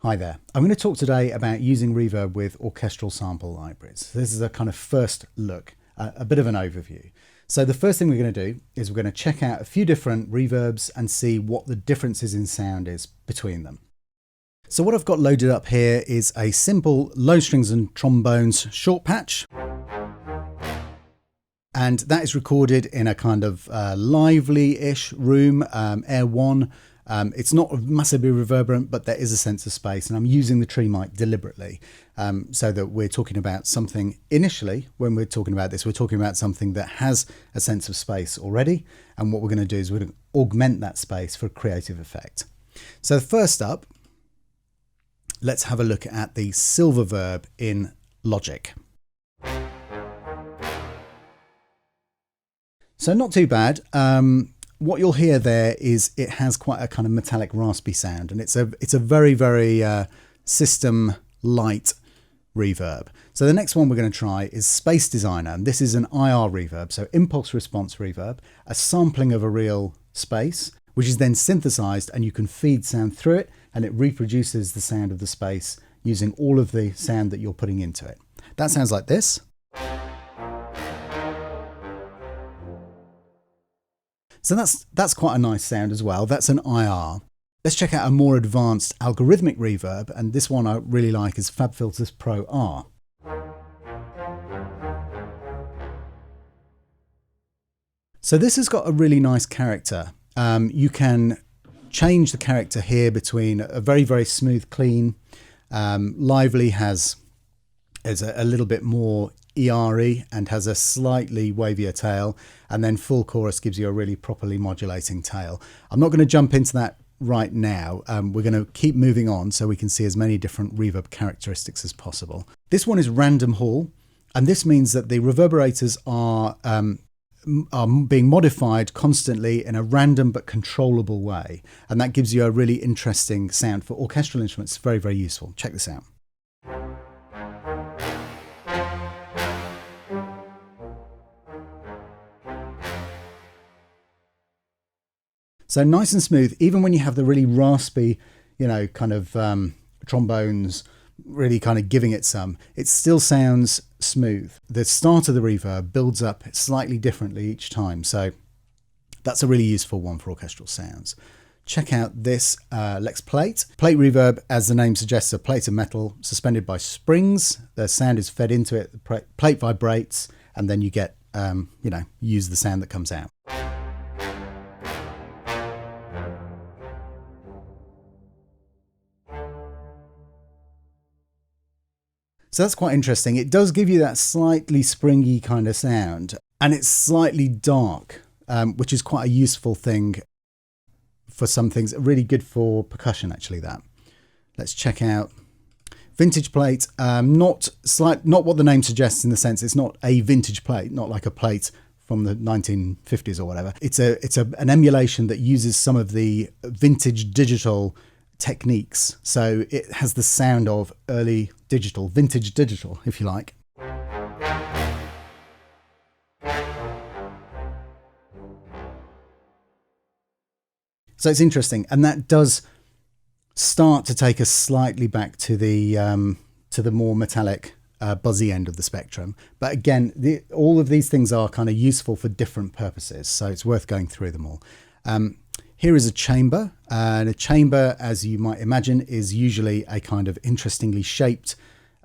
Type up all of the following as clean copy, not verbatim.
Hi there. I'm going to talk today about using Reverb with orchestral sample libraries. This is a kind of first look, a bit of an overview. So the first thing we're going to do is we're going to check out a few different reverbs and see what the differences in sound is between them. So what I've got loaded up here is a simple low strings and trombones short patch. And that is recorded in a kind of lively-ish room, Air 1. It's not massively reverberant, but there is a sense of space, and I'm using the tree mic deliberately so that we're talking about something initially. When we're talking about this, we're talking about something that has a sense of space already, and what we're going to do is we're going to augment that space for a creative effect. So first up, let's have a look at the silver verb in Logic. So not too bad. What you'll hear there is it has quite a kind of metallic raspy sound, and it's a very system light reverb. So the next one we're going to try is Space Designer, and this is an IR reverb, so impulse response reverb, a sampling of a real space, which is then synthesized, and you can feed sound through it, and it reproduces the sound of the space using all of the sound that you're putting into it. That sounds like this. So that's quite a nice sound as well. That's an IR. Let's check out a more advanced algorithmic reverb, and this one I really like is FabFilters Pro R. So this has got a really nice character. You can change the character here between a very smooth, clean. Lively is a little bit more ERE and has a slightly wavier tail, and then full chorus gives you a really properly modulating tail. I'm not going to jump into that right now. We're going to keep moving on so we can see as many different reverb characteristics as possible. This one is random hall, and this means that the reverberators are being modified constantly in a random but controllable way, and that gives you a really interesting sound for orchestral instruments. Very useful. Check this out. So nice and smooth, even when you have the really raspy, kind of trombones really kind of giving it some, it still sounds smooth. The start of the reverb builds up slightly differently each time. So that's a really useful one for orchestral sounds. Check out this Lex plate. Plate reverb, as the name suggests, a plate of metal suspended by springs. The sound is fed into it, the plate vibrates, and then you get, use the sound that comes out. So that's quite interesting. It does give you that slightly springy kind of sound, and it's slightly dark, which is quite a useful thing for some things. Really good for percussion, actually, that. Let's check out vintage plate. Not what the name suggests, in the sense it's not a vintage plate, not like a plate from the 1950s or whatever. It's an emulation that uses some of the vintage digital techniques, so it has the sound of early digital, vintage digital, if you like. So it's interesting, and that does start to take us slightly back to the more metallic, buzzy end of the spectrum. But again, all of these things are kind of useful for different purposes, so it's worth going through them all. Here is a chamber, and a chamber, as you might imagine, is usually a kind of interestingly shaped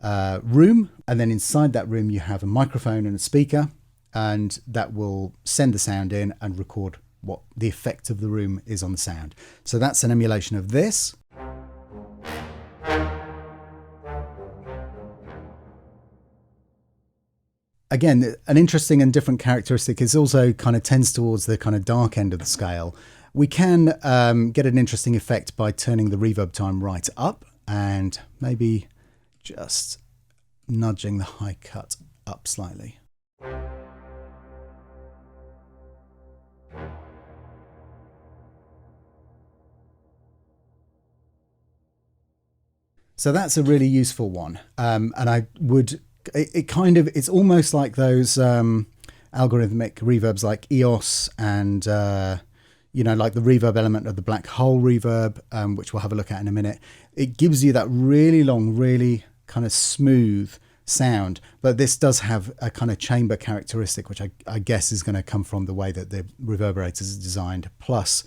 room, and then inside that room you have a microphone and a speaker, and that will send the sound in and record what the effect of the room is on the sound. So that's an emulation of this. Again, an interesting and different characteristic is also kind of tends towards the kind of dark end of the scale. We can get an interesting effect by turning the reverb time right up and maybe just nudging the high cut up slightly. So that's a really useful one, and I would. It's almost like those algorithmic reverbs like EOS and you know, like the reverb element of the black hole reverb, which we'll have a look at in a minute. It gives you that really long, really kind of smooth sound, but this does have a kind of chamber characteristic, which I guess is going to come from the way that the reverberators are designed, plus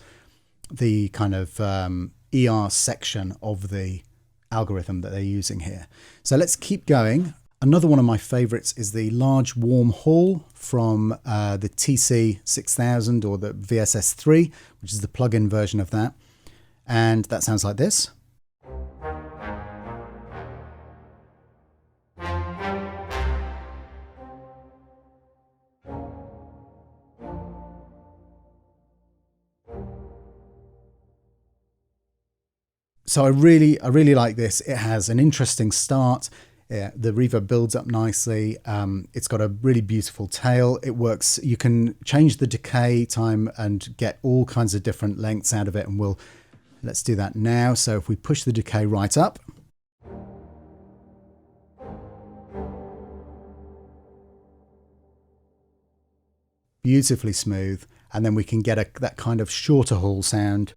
the kind of ER section of the algorithm that they're using here. So let's keep going. Another one of my favorites is the large warm hall from the TC6000 or the VSS3, which is the plug-in version of that. And that sounds like this. So I really like this. It has an interesting start. The reverb builds up nicely. It's got a really beautiful tail. It works. You can change the decay time and get all kinds of different lengths out of it. And let's do that now. So if we push the decay right up, beautifully smooth. And then we can get that kind of shorter hall sound.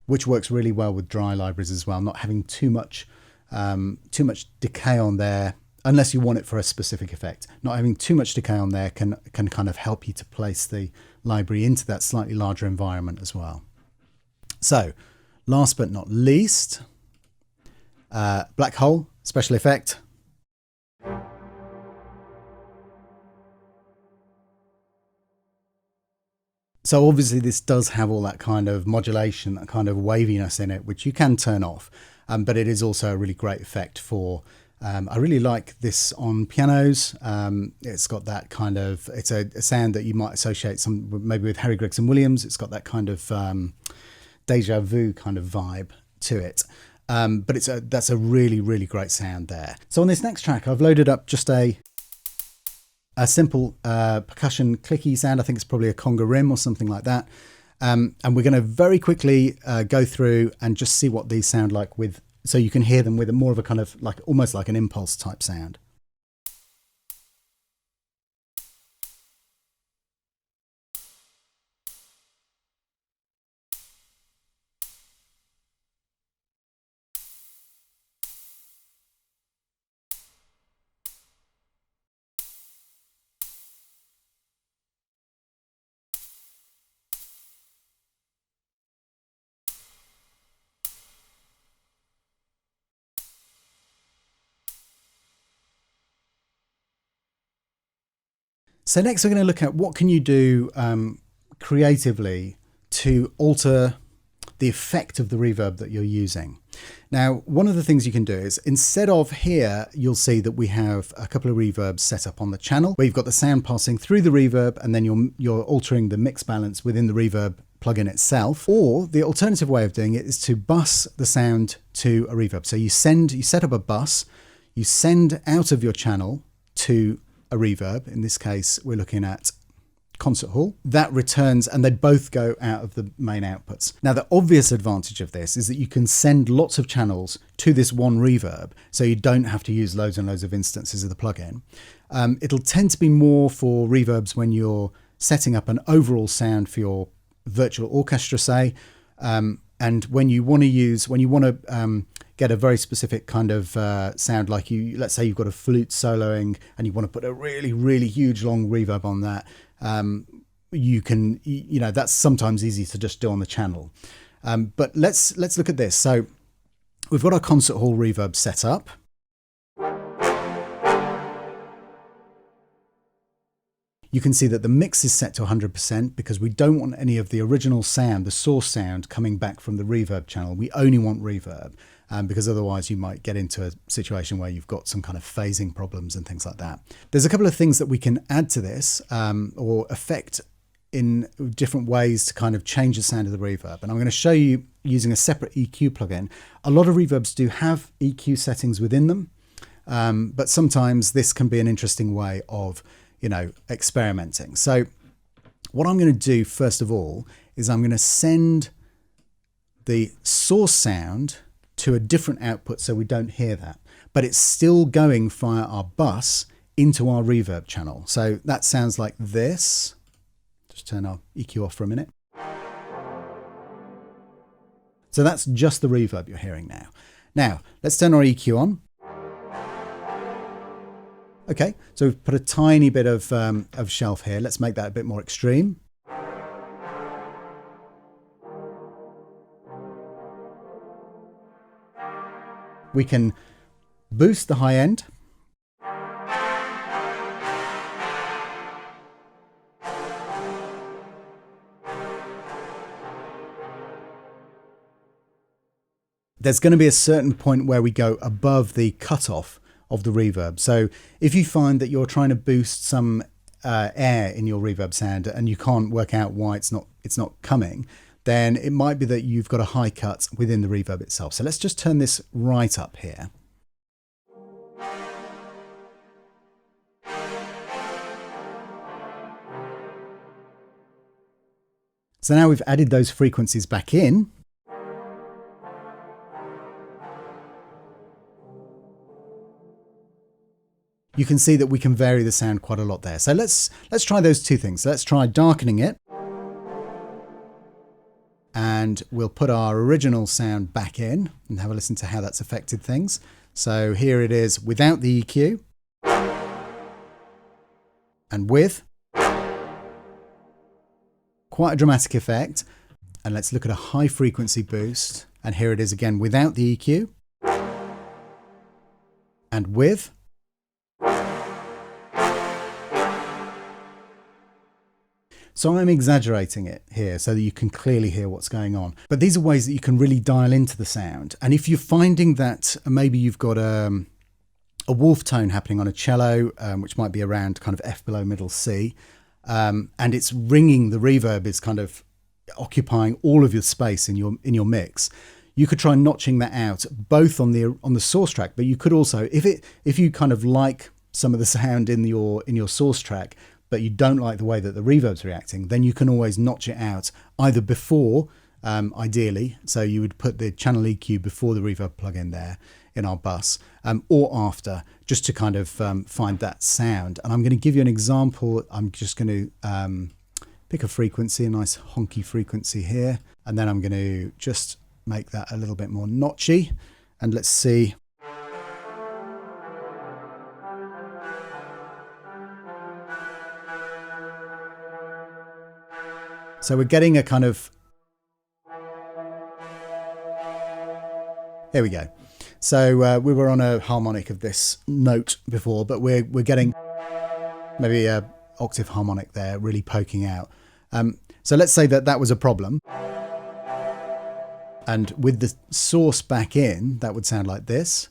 Which works really well with dry libraries as well, not having too much decay on there, unless you want it for a specific effect. Not having too much decay on there can kind of help you to place the library into that slightly larger environment as well. So, last but not least, black hole special effect. So obviously this does have all that kind of modulation, that kind of waviness in it, which you can turn off. But it is also a really great effect for, I really like this on pianos. It's got that kind of, it's a sound that you might associate maybe with Harry Gregson Williams. It's got that kind of deja vu kind of vibe to it. But that's a really, really great sound there. So on this next track, I've loaded up just a simple percussion clicky sound. I think it's probably a conga rim or something like that. And we're going to very quickly go through and just see what these sound like so you can hear them with more of a kind of almost like an impulse type sound. So next we're going to look at what can you do creatively to alter the effect of the reverb that you're using. Now, one of the things you can do is, instead of here, you'll see that we have a couple of reverbs set up on the channel where you've got the sound passing through the reverb, and then you're altering the mix balance within the reverb plugin itself. Or the alternative way of doing it is to bus the sound to a reverb. So you set up a bus, you send out of your channel to a reverb. In this case, we're looking at concert hall. That returns, and they both go out of the main outputs. Now, the obvious advantage of this is that you can send lots of channels to this one reverb, so you don't have to use loads and loads of instances of the plugin. It'll tend to be more for reverbs when you're setting up an overall sound for your virtual orchestra, say, and when you want to get a very specific kind of sound, like let's say you've got a flute soloing and you want to put a really, really huge long reverb on that. You can, that's sometimes easy to just do on the channel. But let's look at this. So we've got our concert hall reverb set up. You can see that the mix is set to 100% because we don't want any of the original sound, the source sound, coming back from the reverb channel. We only want reverb, because otherwise you might get into a situation where you've got some kind of phasing problems and things like that. There's a couple of things that we can add to this or affect in different ways to kind of change the sound of the reverb. And I'm going to show you using a separate EQ plugin. A lot of reverbs do have EQ settings within them, but sometimes this can be an interesting way of experimenting. So what I'm going to do first of all is I'm going to send the source sound to a different output so we don't hear that, but it's still going via our bus into our reverb channel. So that sounds like this. Just turn our EQ off for a minute. So that's just the reverb you're hearing now. Now, let's turn our EQ on. Okay, so we've put a tiny bit of shelf here. Let's make that a bit more extreme. We can boost the high end. There's going to be a certain point where we go above the cutoff of the reverb. So if you find that you're trying to boost some air in your reverb sound and you can't work out why it's not coming, then it might be that you've got a high cut within the reverb itself. So let's just turn this right up here. So now we've added those frequencies back in. You can see that we can vary the sound quite a lot there. So let's try those two things. So let's try darkening it. And we'll put our original sound back in and have a listen to how that's affected things. So here it is without the EQ and with. Quite a dramatic effect. And let's look at a high frequency boost. And here it is again without the EQ and with. So I'm exaggerating it here so that you can clearly hear what's going on. But these are ways that you can really dial into the sound. And if you're finding that maybe you've got a wolf tone happening on a cello, which might be around kind of F below middle C, and it's ringing, the reverb is kind of occupying all of your space in your mix, you could try notching that out both on the source track, but you could also, if you kind of like some of the sound in your source track, but you don't like the way that the reverb's reacting, then you can always notch it out either before, ideally, so you would put the channel EQ before the reverb plug-in there in our bus, or after, just to kind of find that sound. And I'm going to give you an example. I'm just going to pick a frequency, a nice honky frequency here, and then I'm going to just make that a little bit more notchy, and let's see. So we're getting a kind of, there we go. So we were on a harmonic of this note before, but we're getting maybe a octave harmonic there, really poking out. So let's say that was a problem. And with the source back in, that would sound like this.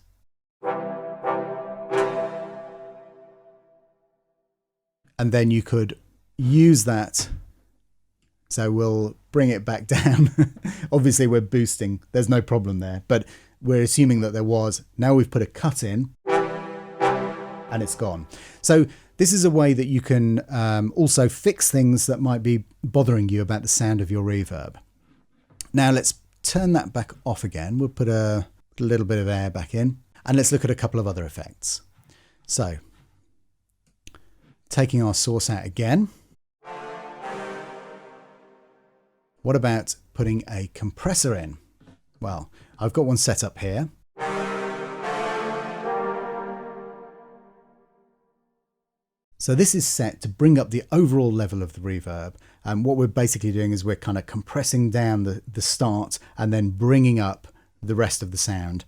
And then you could use that. So we'll bring it back down. Obviously we're boosting, there's no problem there, but we're assuming that there was. Now we've put a cut in and it's gone. So this is a way that you can also fix things that might be bothering you about the sound of your reverb. Now let's turn that back off again. We'll put a little bit of air back in and let's look at a couple of other effects. So taking our source out again. What about putting a compressor in? Well, I've got one set up here. So this is set to bring up the overall level of the reverb. And what we're basically doing is we're kind of compressing down the start and then bringing up the rest of the sound.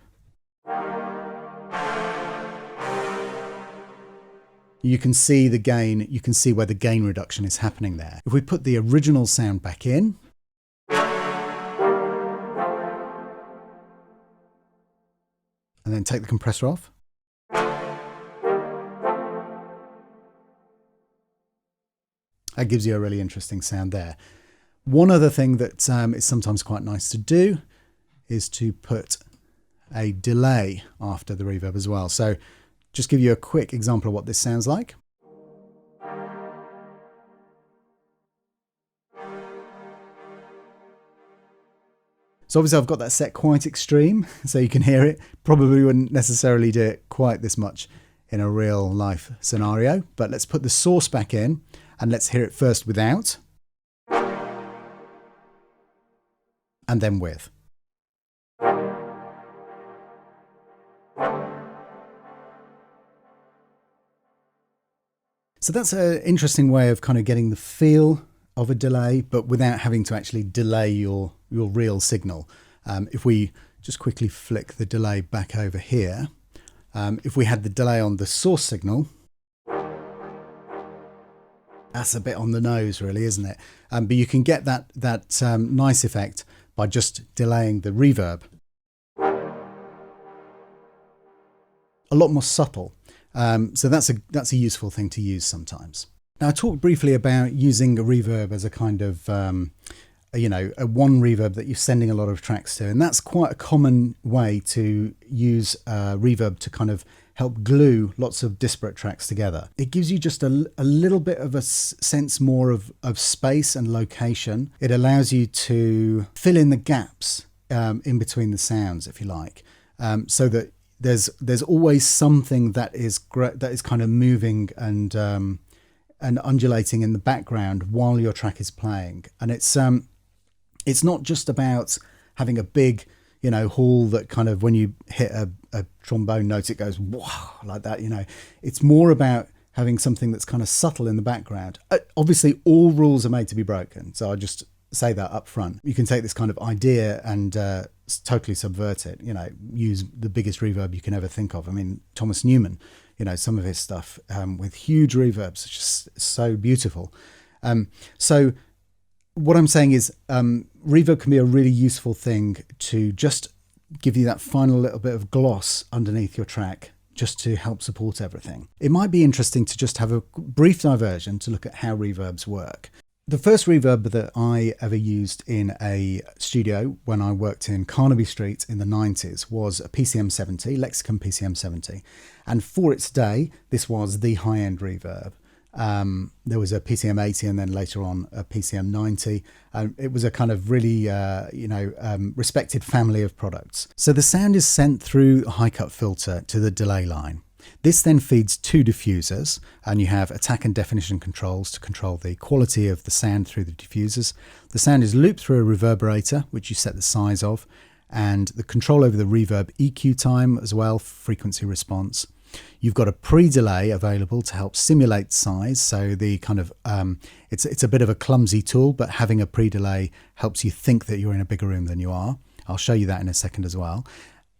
You can see the gain, you can see where the gain reduction is happening there. If we put the original sound back in, and then take the compressor off. That gives you a really interesting sound there. One other thing that is sometimes quite nice to do is to put a delay after the reverb as well. So just give you a quick example of what this sounds like. So obviously I've got that set quite extreme, so you can hear it. Probably wouldn't necessarily do it quite this much in a real life scenario. But let's put the source back in and let's hear it first without and then with. So that's an interesting way of kind of getting the feel of a delay, but without having to actually delay your real signal. If we just quickly flick the delay back over here, if we had the delay on the source signal, that's a bit on the nose really, isn't it? But you can get that nice effect by just delaying the reverb. A lot more subtle. So that's a useful thing to use sometimes. Now, I talked briefly about using a reverb as a kind of, a one reverb that you're sending a lot of tracks to. And that's quite a common way to use reverb to kind of help glue lots of disparate tracks together. It gives you just a little bit of a sense more of space and location. It allows you to fill in the gaps in between the sounds, if you like, so that there's always something that is kind of moving and undulating in the background while your track is playing. And it's not just about having a big, hall that kind of when you hit a trombone note, it goes wow like that. It's more about having something that's kind of subtle in the background. Obviously, all rules are made to be broken, so I just say that up front. You can take this kind of idea and totally subvert it, use the biggest reverb you can ever think of. I mean, Thomas Newman, some of his stuff with huge reverbs, just so beautiful. So what I'm saying is reverb can be a really useful thing to just give you that final little bit of gloss underneath your track, just to help support everything. It might be interesting to just have a brief diversion to look at how reverbs work. The first reverb that I ever used in a studio when I worked in Carnaby Street in the 90s was a PCM70, Lexicon PCM70. And for its day, this was the high-end reverb. There was a PCM80 and then later on a PCM90. It was a kind of really, respected family of products. So the sound is sent through a high-cut filter to the delay line. This then feeds two diffusers, and you have attack and definition controls to control the quality of the sound through the diffusers. The sound is looped through a reverberator, which you set the size of, and the control over the reverb EQ time as well, frequency response. You've got a pre-delay available to help simulate size, so the kind of it's a bit of a clumsy tool, but having a pre-delay helps you think that you're in a bigger room than you are. I'll show you that in a second as well.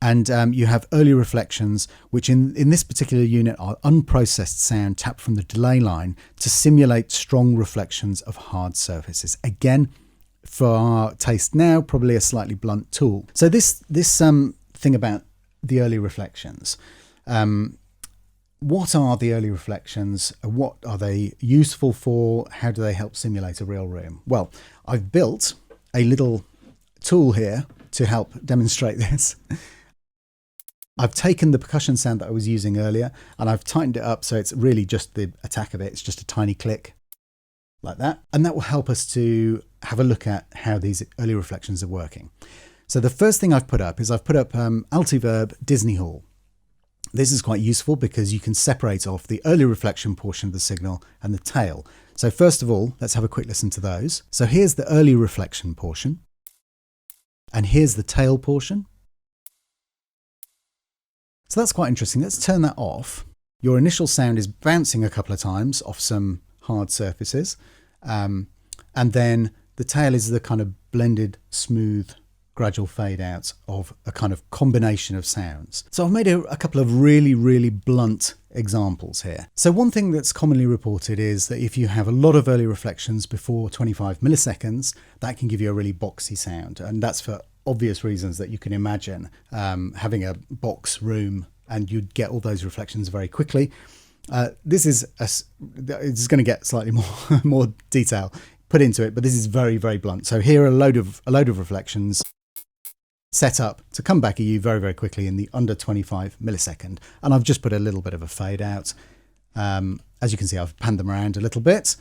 And you have early reflections, which in this particular unit are unprocessed sound tapped from the delay line to simulate strong reflections of hard surfaces. Again, for our taste now, probably a slightly blunt tool. So this thing about the early reflections. What are the early reflections? What are they useful for? How do they help simulate a real room? Well, I've built a little tool here to help demonstrate this. I've taken the percussion sound that I was using earlier and I've tightened it up so it's really just the attack of it. It's just a tiny click like that. And that will help us to have a look at how these early reflections are working. So the first thing I've put up is Altiverb Disney Hall. This is quite useful because you can separate off the early reflection portion of the signal and the tail. So first of all, let's have a quick listen to those. So here's the early reflection portion and here's the tail portion. So that's quite interesting. Let's turn that off. Your initial sound is bouncing a couple of times off some hard surfaces. And then the tail is the kind of blended, smooth, gradual fade out of a kind of combination of sounds. So I've made a couple of really, really blunt examples here. So one thing that's commonly reported is that if you have a lot of early reflections before 25 milliseconds, that can give you a really boxy sound. And that's for obvious reasons that you can imagine, having a box room and you'd get all those reflections very quickly. This is it's going to get slightly more detail put into it, but this is very, very blunt. So here are a load of reflections set up to come back at you very, very quickly in the under 25 millisecond. And I've just put a little bit of a fade out. As you can see, I've panned them around a little bit.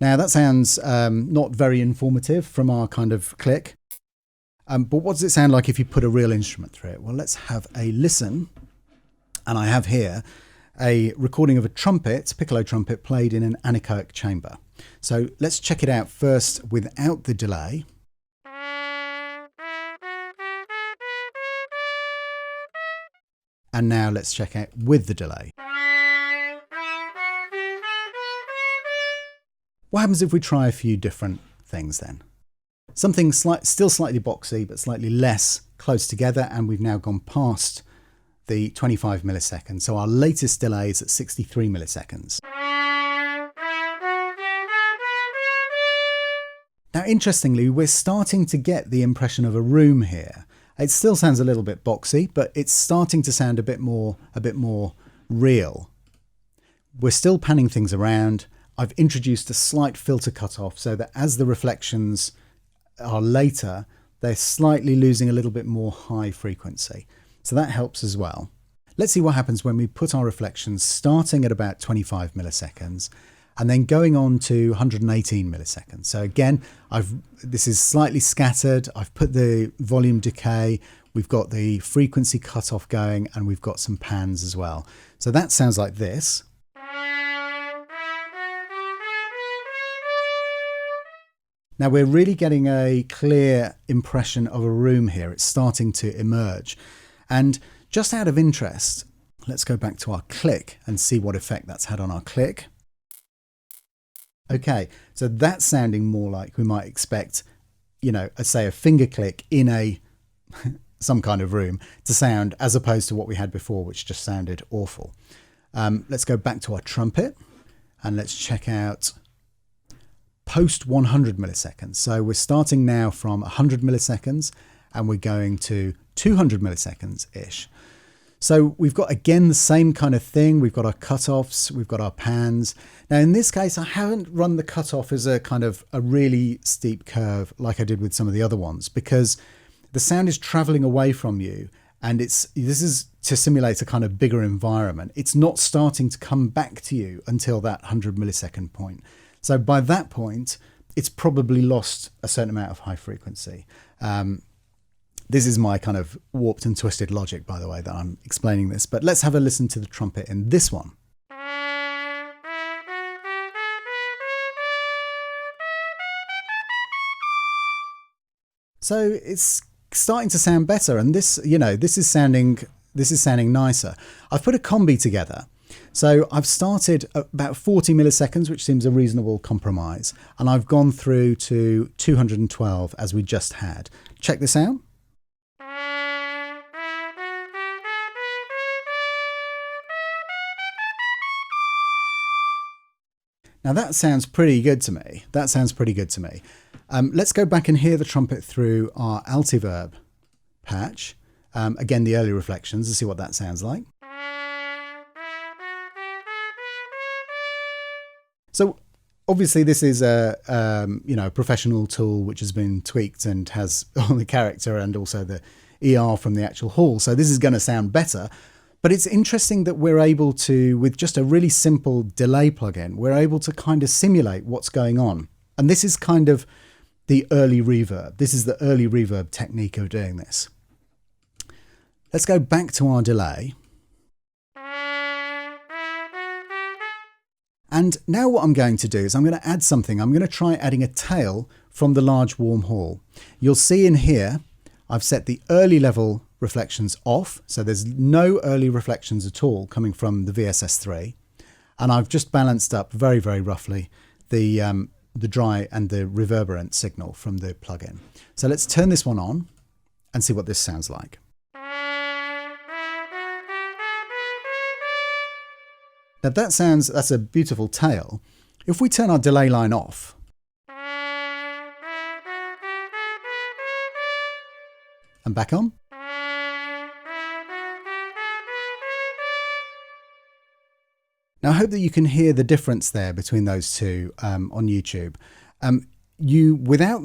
Now that sounds not very informative from our kind of click. But what does it sound like if you put a real instrument through it? Well, let's have a listen. And I have here a recording of a trumpet, piccolo trumpet, played in an anechoic chamber. So let's check it out first without the delay. And now let's check out with the delay. What happens if we try a few different things then? Something still slightly boxy, but slightly less close together, and we've now gone past the 25 milliseconds. So our latest delay is at 63 milliseconds. Now, interestingly, we're starting to get the impression of a room here. It still sounds a little bit boxy, but it's starting to sound a bit more real. We're still panning things around. I've introduced a slight filter cutoff so that as the reflections are later, they're slightly losing a little bit more high frequency. So that helps as well. Let's see what happens when we put our reflections starting at about 25 milliseconds and then going on to 118 milliseconds. So again, this is slightly scattered. I've put the volume decay. We've got the frequency cutoff going, and we've got some pans as well. So that sounds like this. Now we're really getting a clear impression of a room here. It's starting to emerge. And just out of interest, let's go back to our click and see what effect that's had on our click. Okay, so that's sounding more like we might expect, say a finger click in some kind of room to sound, as opposed to what we had before, which just sounded awful. Let's go back to our trumpet and let's check out post 100 milliseconds. So we're starting now from 100 milliseconds and we're going to 200 milliseconds-ish. So we've got, again, the same kind of thing. We've got our cutoffs, we've got our pans. Now, in this case, I haven't run the cutoff as a kind of a really steep curve like I did with some of the other ones, because the sound is traveling away from you, and this is to simulate a kind of bigger environment. It's not starting to come back to you until that 100 millisecond point. So by that point, it's probably lost a certain amount of high frequency. This is my kind of warped and twisted logic, by the way, that I'm explaining this. But let's have a listen to the trumpet in this one. So it's starting to sound better, and this is sounding nicer. I've put a combi together. So I've started at about 40 milliseconds, which seems a reasonable compromise, and I've gone through to 212 as we just had. Check this out. Now that sounds pretty good to me. Let's go back and hear the trumpet through our Altiverb patch. Again, the early reflections, and see what that sounds like. So obviously this is a professional tool which has been tweaked and has all the character and also the ER from the actual hall. So this is going to sound better. But it's interesting that we're able to, with just a really simple delay plugin, we're able to kind of simulate what's going on. And this is kind of the early reverb. This is the early reverb technique of doing this. Let's go back to our delay. And now what I'm going to do is I'm going to add something. I'm going to try adding a tail from the large warm hall. You'll see in here, I've set the early level reflections off. So there's no early reflections at all coming from the VSS3. And I've just balanced up very, very roughly the dry and the reverberant signal from the plugin. So let's turn this one on and see what this sounds like. Now that's a beautiful tail. If we turn our delay line off, and back on, now I hope that you can hear the difference there between those two on YouTube. Without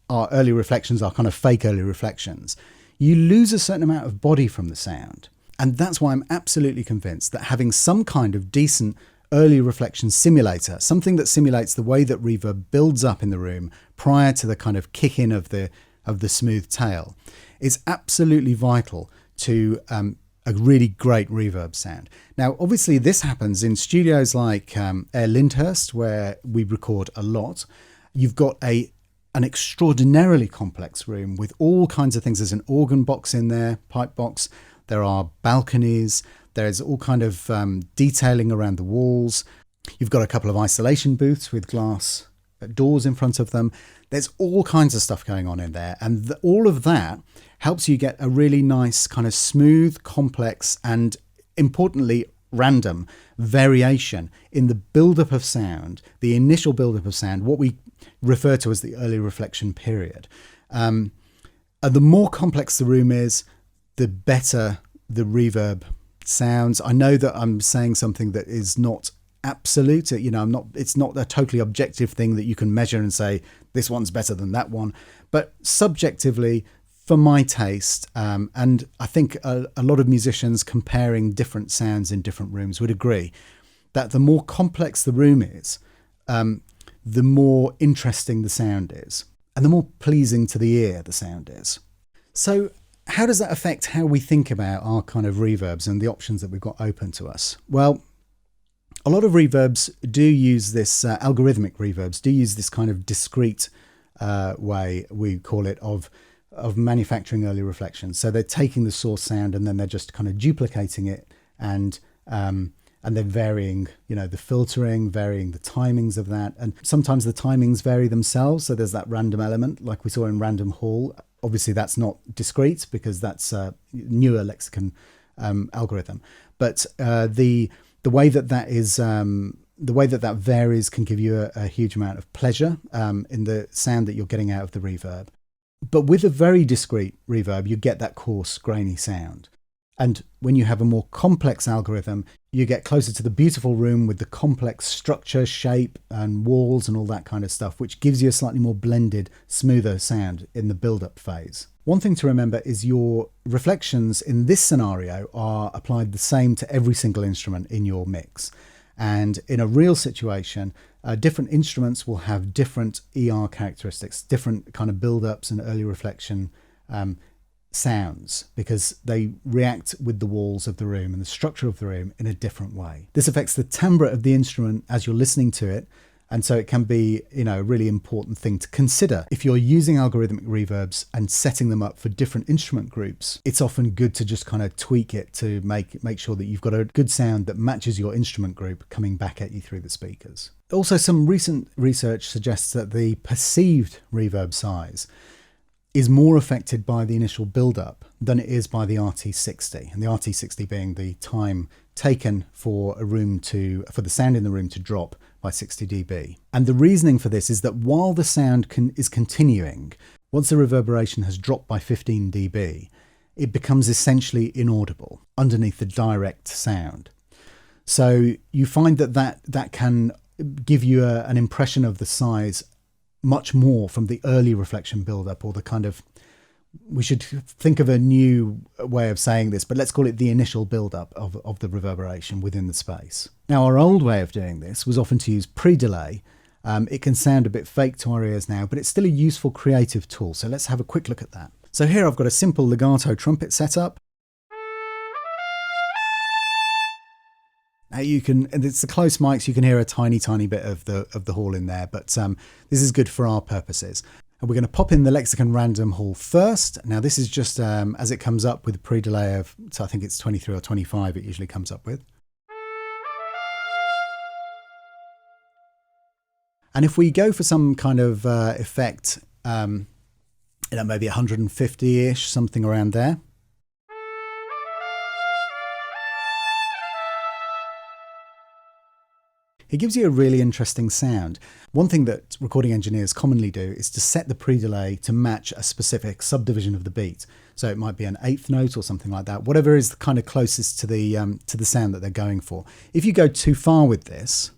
our early reflections, our kind of fake early reflections, you lose a certain amount of body from the sound. And that's why I'm absolutely convinced that having some kind of decent early reflection simulator, something that simulates the way that reverb builds up in the room prior to the kind of kick in of the smooth tail, is absolutely vital to a really great reverb sound. Now, obviously, this happens in studios like Air Lyndhurst, where we record a lot. You've got an extraordinarily complex room with all kinds of things. There's an organ box in there, pipe box. There are balconies. There's all kind of detailing around the walls. You've got a couple of isolation booths with glass doors in front of them. There's all kinds of stuff going on in there. And all of that helps you get a really nice kind of smooth, complex, and importantly, random variation in the buildup of sound, the initial buildup of sound, what we refer to as the early reflection period. And the more complex the room is, the better the reverb sounds. I know that I'm saying something that is not absolute, it's not a totally objective thing that you can measure and say this one's better than that one, but subjectively, for my taste, and I think a lot of musicians comparing different sounds in different rooms would agree that the more complex the room is, the more interesting the sound is, and the more pleasing to the ear the sound is. So how does that affect how we think about our kind of reverbs and the options that we've got open to us? Well, a lot of reverbs do use this, algorithmic reverbs do use this kind of discrete way, we call it, of manufacturing early reflections. So they're taking the source sound and then they're just kind of duplicating it and then varying, the filtering, varying the timings of that. And sometimes the timings vary themselves. So there's that random element like we saw in Random Hall. Obviously that's not discrete because that's a newer lexicon algorithm. But the way that is, the way that varies can give you a huge amount of pleasure in the sound that you're getting out of the reverb. But with a very discrete reverb, you get that coarse, grainy sound. And when you have a more complex algorithm, you get closer to the beautiful room with the complex structure, shape, and walls and all that kind of stuff, which gives you a slightly more blended, smoother sound in the build-up phase. One thing to remember is your reflections in this scenario are applied the same to every single instrument in your mix. And in a real situation, different instruments will have different ER characteristics, different kind of build-ups and early reflection sounds, because they react with the walls of the room and the structure of the room in a different way. This affects the timbre of the instrument as you're listening to it. And so it can be, a really important thing to consider. If you're using algorithmic reverbs and setting them up for different instrument groups, it's often good to just kind of tweak it to make sure that you've got a good sound that matches your instrument group coming back at you through the speakers. Also, some recent research suggests that the perceived reverb size is more affected by the initial build-up than it is by the RT60, and the RT60 being the time taken for the sound in the room to drop by 60 dB. And the reasoning for this is that while the sound is continuing, once the reverberation has dropped by 15 dB, it becomes essentially inaudible underneath the direct sound. So you find that can give you an impression of the size much more from the early reflection build-up, or the kind of, we should think of a new way of saying this, but let's call it the initial build-up of the reverberation within the space. Now, our old way of doing this was often to use pre-delay. It can sound a bit fake to our ears now, but it's still a useful creative tool. So let's have a quick look at that. So here I've got a simple legato trumpet setup. Now and it's the close mics, you can hear a tiny bit of the hall in there, but this is good for our purposes. And we're going to pop in the Lexicon Random Hall first. Now this is just as it comes up with a pre-delay of, so I think it's 23 or 25 it usually comes up with. And if we go for some kind of effect, maybe 150-ish, something around there. It gives you a really interesting sound. One thing that recording engineers commonly do is to set the pre-delay to match a specific subdivision of the beat. So it might be an eighth note or something like that, whatever is kind of closest to the sound that they're going for. If you go too far with this,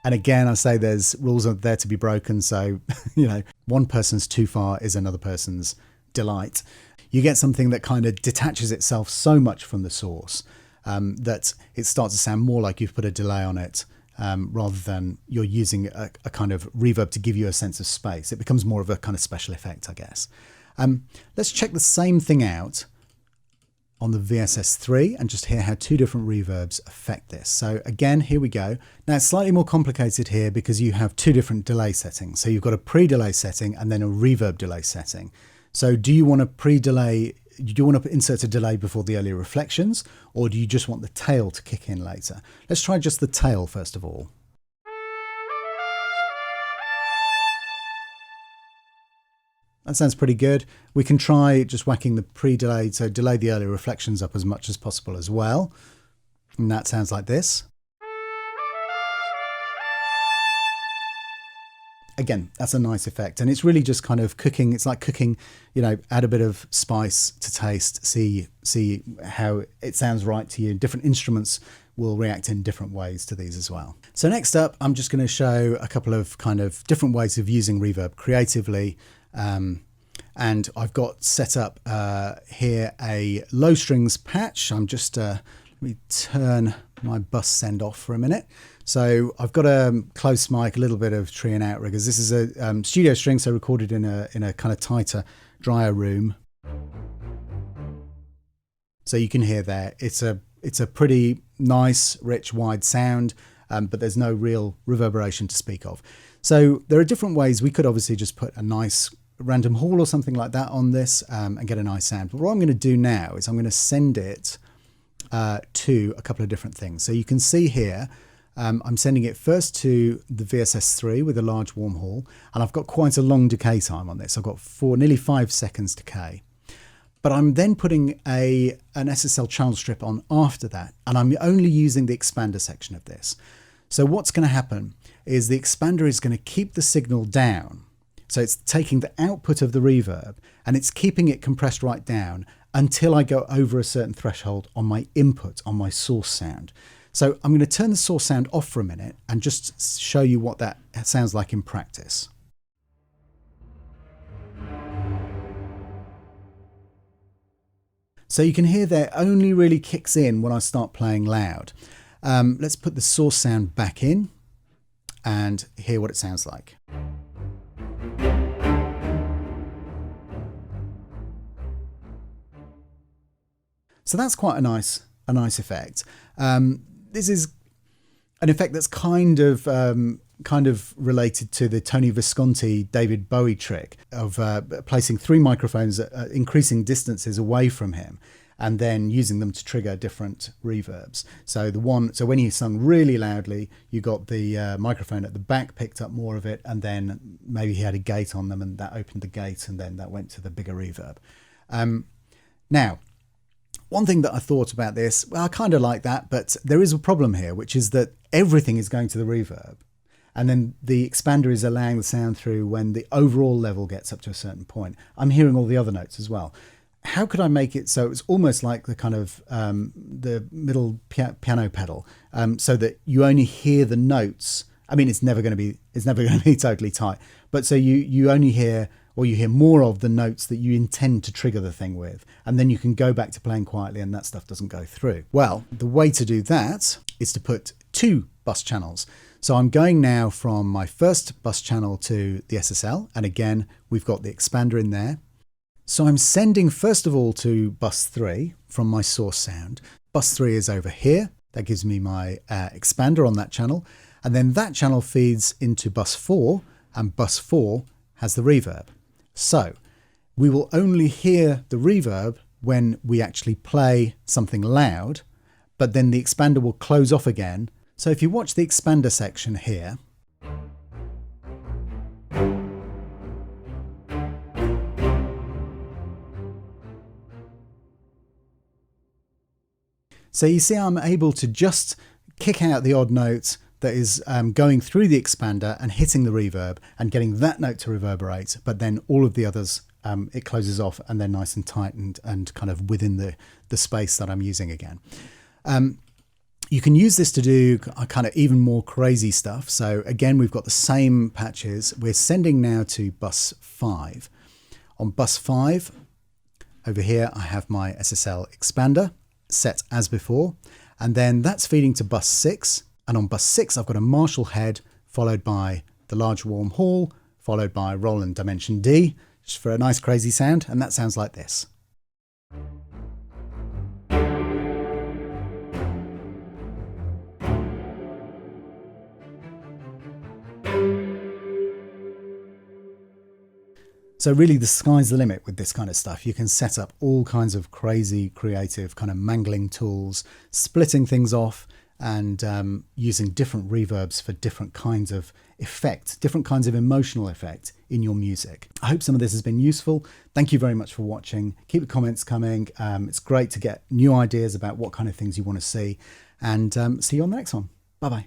and again, I say there's rules are there to be broken, so one person's too far is another person's delight. You get something that kind of detaches itself so much from the source that it starts to sound more like you've put a delay on it rather than you're using a kind of reverb to give you a sense of space. It becomes more of a kind of special effect, I guess. Let's check the same thing out on the VSS3 and just hear how two different reverbs affect this. So again, here we go. Now it's slightly more complicated here because you have two different delay settings. So you've got a pre-delay setting and then a reverb delay setting. So do you want to pre-delay, do you want to insert a delay before the earlier reflections, or do you just want the tail to kick in later? Let's try just the tail first of all. That sounds pretty good. We can try just whacking the pre-delay, so delay the earlier reflections up as much as possible as well. And that sounds like this. Again, that's a nice effect. And it's really just kind of cooking. It's like cooking, you know, add a bit of spice to taste, see how it sounds right to you. Different instruments will react in different ways to these as well. So next up, I'm just going to show a couple of kind of different ways of using reverb creatively. And I've got set up here a low strings patch. I'm just, let me turn my bus send off for a minute. So I've got a close mic, a little bit of tree and outriggers. This is a studio string, so recorded in a kind of tighter, drier room. So you can hear there, it's a pretty nice, rich, wide sound, but there's no real reverberation to speak of. So there are different ways. We could obviously just put a nice random hall or something like that on this and get a nice sound. But what I'm going to do now is I'm going to send it to a couple of different things. So you can see here, I'm sending it first to the VSS3 with a large warm hall, and I've got quite a long decay time on this. I've got nearly 5 seconds decay. But I'm then putting an SSL channel strip on after that, and I'm only using the expander section of this. So what's going to happen is the expander is going to keep the signal down. So it's taking the output of the reverb and it's keeping it compressed right down until I go over a certain threshold on my input, on my source sound. So I'm going to turn the source sound off for a minute and just show you what that sounds like in practice. So you can hear that only really kicks in when I start playing loud. Let's put the source sound back in and hear what it sounds like. So that's quite a nice effect. This is an effect that's kind of related to the Tony Visconti David Bowie trick of placing 3 microphones at increasing distances away from him and then using them to trigger different reverbs. So when he sung really loudly, you got the microphone at the back picked up more of it, and then maybe he had a gate on them and that opened the gate and then that went to the bigger reverb. Now, one thing that I thought about this, well, I kind of like that, but there is a problem here, which is that everything is going to the reverb. And then the expander is allowing the sound through when the overall level gets up to a certain point. I'm hearing all the other notes as well. How could I make it so it's almost like the kind of the middle piano pedal, so that you only hear the notes? I mean, it's never going to be totally tight, but so you only hear, or you hear more of the notes that you intend to trigger the thing with, and then you can go back to playing quietly and that stuff doesn't go through. Well, the way to do that is to put 2 bus channels. So I'm going now from my first bus channel to the SSL, and again, we've got the expander in there. So I'm sending first of all to bus 3 from my source sound. Bus 3 is over here. That gives me my expander on that channel. And then that channel feeds into bus 4, and bus 4 has the reverb. So we will only hear the reverb when we actually play something loud, but then the expander will close off again. So if you watch the expander section here, so you see I'm able to just kick out the odd note that is going through the expander and hitting the reverb and getting that note to reverberate, but then all of the others, it closes off and they're nice and tight and kind of within the space that I'm using again. You can use this to do kind of even more crazy stuff. So again, we've got the same patches. We're sending now to bus 5. On bus 5, over here, I have my SSL expander set as before, and then that's feeding to bus 6. And on bus 6, I've got a Marshall head, followed by the large warm hall, followed by Roland dimension D, just for a nice crazy sound, and that sounds like this. So really the sky's the limit with this kind of stuff. You can set up all kinds of crazy, creative kind of mangling tools, splitting things off and using different reverbs for different kinds of effect, different kinds of emotional effect in your music. I hope some of this has been useful. Thank you very much for watching. Keep the comments coming. It's great to get new ideas about what kind of things you want to see, and see you on the next one. Bye-bye.